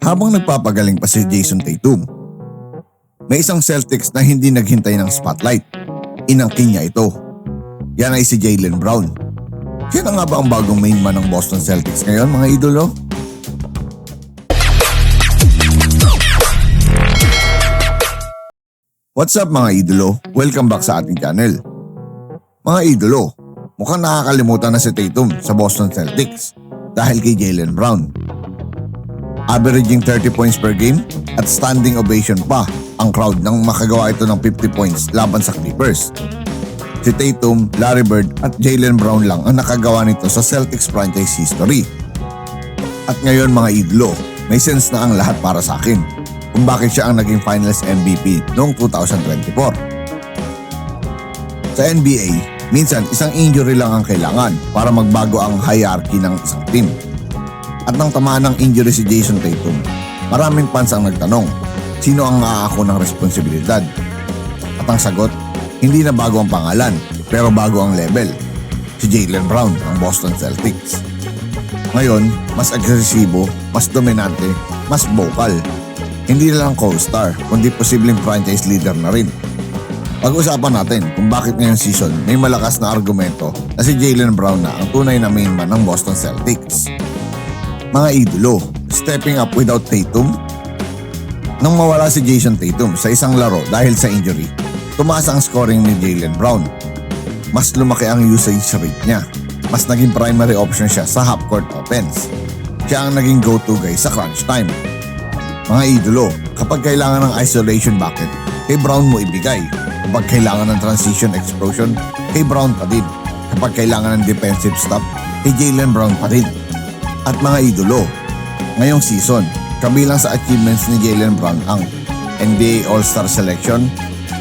Habang nagpapagaling pa si Jason Tatum, may isang Celtics na hindi naghintay ng spotlight. Inangkin niya ito. Yan ay si Jaylen Brown. Siya na nga ba ang bagong main man ng Boston Celtics ngayon, mga idolo? What's up mga idolo? Welcome back sa ating channel. Mga idolo, mukhang nakakalimutan na si Tatum sa Boston Celtics dahil kay Jaylen Brown. Averaging 30 points per game at standing ovation pa ang crowd nang makagawa ito ng 50 points laban sa Clippers. Si Tatum, Larry Bird at Jaylen Brown lang ang nakagawa nito sa Celtics franchise history. At ngayon mga idolo, may sense na ang lahat para sa akin kung bakit siya ang naging Finals MVP noong 2024. Sa NBA, minsan isang injury lang ang kailangan para magbago ang hierarchy ng isang team. At nang tamaan ng injury si Jason Tatum, maraming fans ang nagtanong, sino ang aako ng responsibilidad? At ang sagot, hindi na bago ang pangalan, pero bago ang level. Si Jaylen Brown ng Boston Celtics. Ngayon, mas agresibo, mas dominante, mas vocal. Hindi na lang co-star, kundi posibleng franchise leader na rin. Pag-usapan natin kung bakit ngayong season may malakas na argumento na si Jaylen Brown na ang tunay na main man ng Boston Celtics. Mga idolo, stepping up without Tatum? Nang mawala si Jason Tatum sa isang laro dahil sa injury, tumaas ang scoring ni Jaylen Brown. Mas lumaki ang usage rate niya. Mas naging primary option siya sa half-court offense. Siya ang naging go-to guy sa crunch time. Mga idolo, kapag kailangan ng isolation bucket, kay Brown mo ibigay. Kapag kailangan ng transition explosion, kay Brown pa din. Kapag kailangan ng defensive stop, kay Jaylen Brown pa din. At mga idolo, ngayong season, kabilang sa achievements ni Jaylen Brown ang NBA All-Star Selection,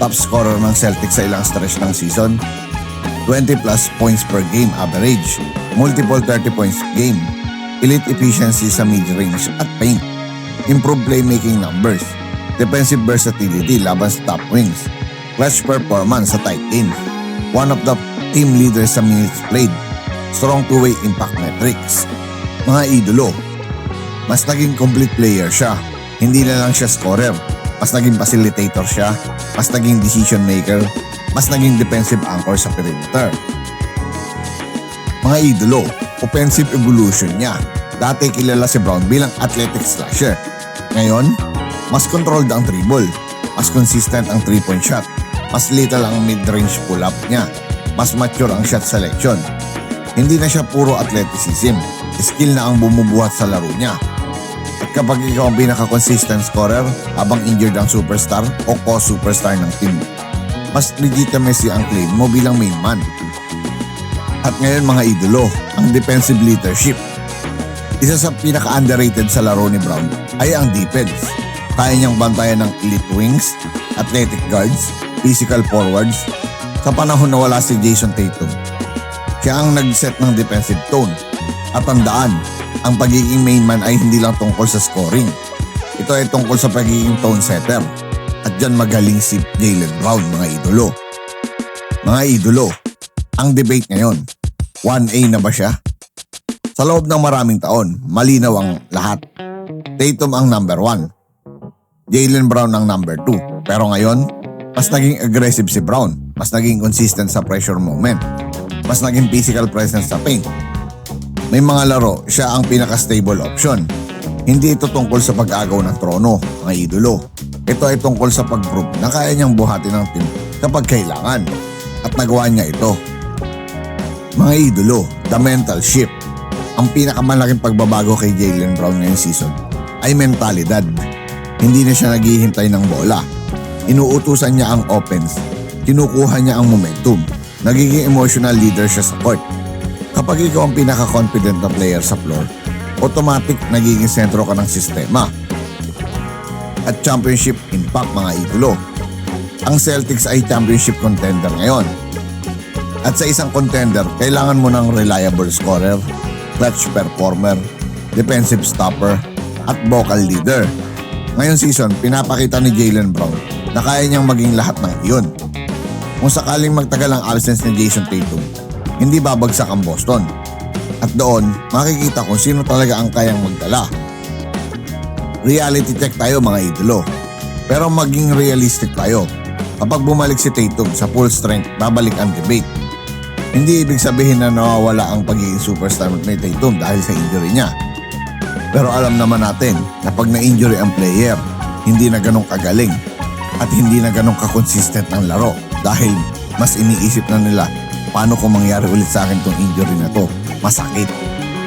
top scorer ng Celtics sa ilang stretch ng season, 20 plus points per game average, multiple 30 points game, elite efficiency sa mid-range at paint, improved playmaking numbers, defensive versatility laban sa top wings, clutch performance sa tight ends, one of the team leaders sa minutes played, strong two-way impact metrics. Mga idolo, mas naging complete player siya. Hindi na lang siya scorer. Mas naging facilitator siya. Mas naging decision maker. Mas naging defensive anchor sa perimeter. Mga idolo, offensive evolution niya. Dati kilala si Brown bilang athletic slasher. Ngayon, mas controlled ang dribble. Mas consistent ang 3-point shot. Mas lethal ang mid-range pull-up niya. Mas mature ang shot selection. Hindi na siya puro athleticism. Skill na ang bumubuhat sa laro niya. At kapag ikaw ang pinaka-consistent scorer habang injured ang superstar o co-superstar ng team, mas legitimacy ang claim mo bilang main man. At ngayon mga idolo, ang defensive leadership. Isa sa pinaka-underrated sa laro ni Brown ay ang defense. Kaya niyang bantayan ng elite wings, athletic guards, physical forwards. Sa panahon na wala si Jason Tatum, siya ang nag-set ng defensive tone. At tandaan, ang pagiging main man ay hindi lang tungkol sa scoring. Ito ay tungkol sa pagiging tone setter. At dyan magaling si Jaylen Brown, mga idolo. Mga idolo, ang debate ngayon, 1A na ba siya? Sa loob ng maraming taon, malinaw ang lahat. Tatum ang number 1. Jaylen Brown ang number 2. Pero ngayon, mas naging aggressive si Brown. Mas naging consistent sa pressure moment. Mas naging physical presence sa paint. May mga laro, siya ang pinaka-stable option. Hindi ito tungkol sa pag-agaw ng trono, mga idolo. Ito ay tungkol sa pag-prove na kaya niyang buhatin ng team kapag kailangan. At nagawa niya ito. Mga idolo, the mental shift. Ang pinakamalaking pagbabago kay Jaylen Brown ngayong season ay mentalidad. Hindi na siya naghihintay ng bola. Inuutusan niya ang offense. Kinukuha niya ang momentum. Nagiging emotional leader siya sa court. Kapag ikaw ang pinaka-confident na player sa floor, automatic nagiging sentro ka ng sistema. At championship impact, mga idolo. Ang Celtics ay championship contender ngayon. At sa isang contender, kailangan mo ng reliable scorer, clutch performer, defensive stopper, at vocal leader. Ngayong season, pinapakita ni Jaylen Brown na kaya niyang maging lahat ng iyon. Kung sakaling magtagal ang absence ni Jason Tatum, hindi babagsak ang Boston. At doon, makikita kung sino talaga ang kayang magdala. Reality check tayo mga idolo. Pero maging realistic tayo. Kapag bumalik si Tatum sa full strength, babalik ang debate. Hindi ibig sabihin na nawawala ang pagiging superstar ni Tatum dahil sa injury niya. Pero alam naman natin na pag na-injury ang player, hindi na ganun kagaling at hindi na ganun kakonsistent ng laro dahil mas iniisip na nila paano kung mangyari ulit sa akin tong injury na to. Masakit.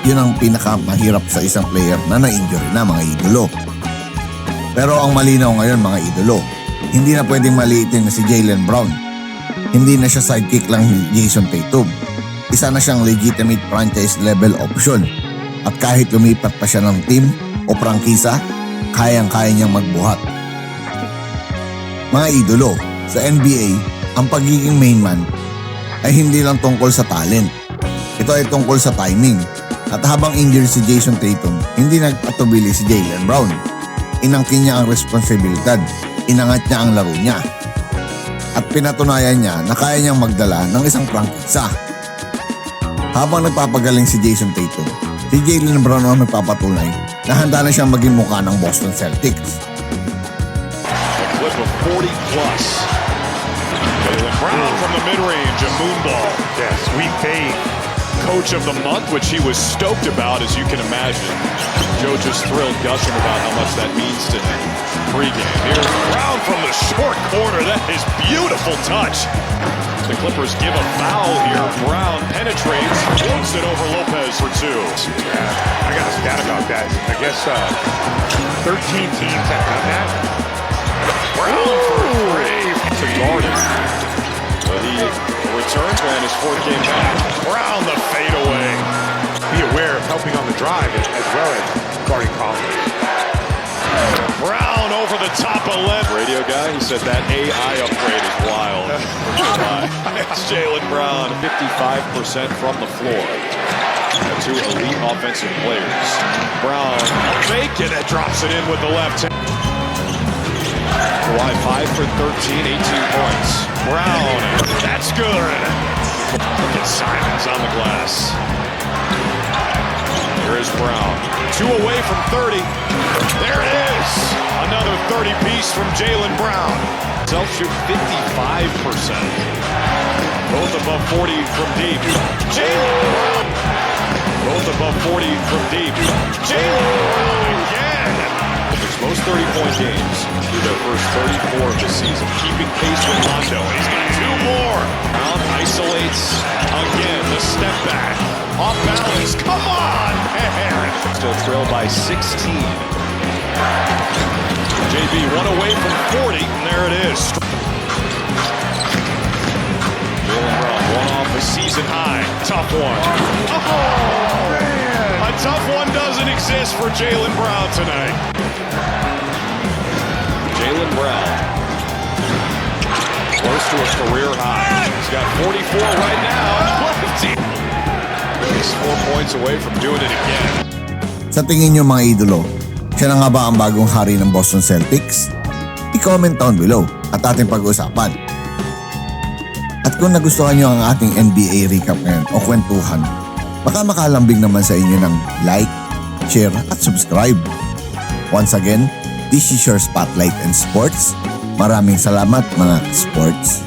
Yun ang pinakamahirap sa isang player na na-injury na mga idolo. Pero ang malinaw ngayon mga idolo, hindi na pwedeng maliitin na si Jaylen Brown. Hindi na siya sidekick lang ni Jason Tatum. Isa na siyang legitimate franchise level option. At kahit lumipat pa siya ng team o prangkisa, kayang-kaya niyang magbuhat. Mga idolo, sa NBA, ang pagiging main man ay hindi lang tungkol sa talent. Ito ay tungkol sa timing. At habang injured si Jason Tatum, hindi nagpatubili si Jaylen Brown. Inangkin niya ang responsibilidad, inangat niya ang laro niya. At pinatunayan niya na kaya niyang magdala ng isang prangkisa. Habang nagpapagaling si Jason Tatum, si Jaylen Brown ang nagpapatunay na handa na siyang maging mukha ng Boston Celtics. A clip of 40 plus. Jaylen Brown from the mid-range, a moonball. Yes, we paid Coach of the month, which he was stoked about, as you can imagine. Joe just thrilled, gushing about how much that means to him. Pre-game. Here's Brown from the short corner. That is beautiful touch. The Clippers give a foul here. Brown penetrates, floats it over Lopez for two. I got a stat about that. I guess 13 teams have done that. Brown for three to guard it. But he returns on his fourth game back. Brown the fadeaway. Be aware of helping on the drive as well as guarding Collins. Brown over the top of left. Radio guy, he said that AI upgrade is wild. It's Jaylen Brown, 55% from the floor. Two elite offensive players. Brown, a fake, and that drops it in with the left. Kawhi 5 for 13, 18 points. Brown, that's good. Look at Simons on the glass. Here is Brown. 2 away from 30. There it is. Another 30-piece from Jaylen Brown. Self-shoot 55%. Both above 40 from deep. Jaylen Brown. Both above 40 from deep. Jaylen Brown again. His most 30-point games through their first 34 of the season. Keeping pace with Rondo. He's got 2 more. Brown isolates again. The step back. Off balance. Come on, man. Still trailed by 16. JB 1 away from 40. And there it is. Jaylen Brown 1 off a season high. Tough one. Oh, man. A tough one doesn't exist for Jaylen Brown tonight. Jaylen Brown. Close to a career high. He's got 44 right now. He's 4 points away from doing it again. Sa tingin niyo mga idolo, siya na nga ba ang bagong hari ng Boston Celtics? I-comment down below at ating pag-uusapan. At kung nagustuhan niyo ang ating NBA recap ngayon o kwentuhan, baka makalambing naman sa inyo ng like, share at subscribe. Once again, this is your Spotlight and Sports. Maraming salamat mga sports.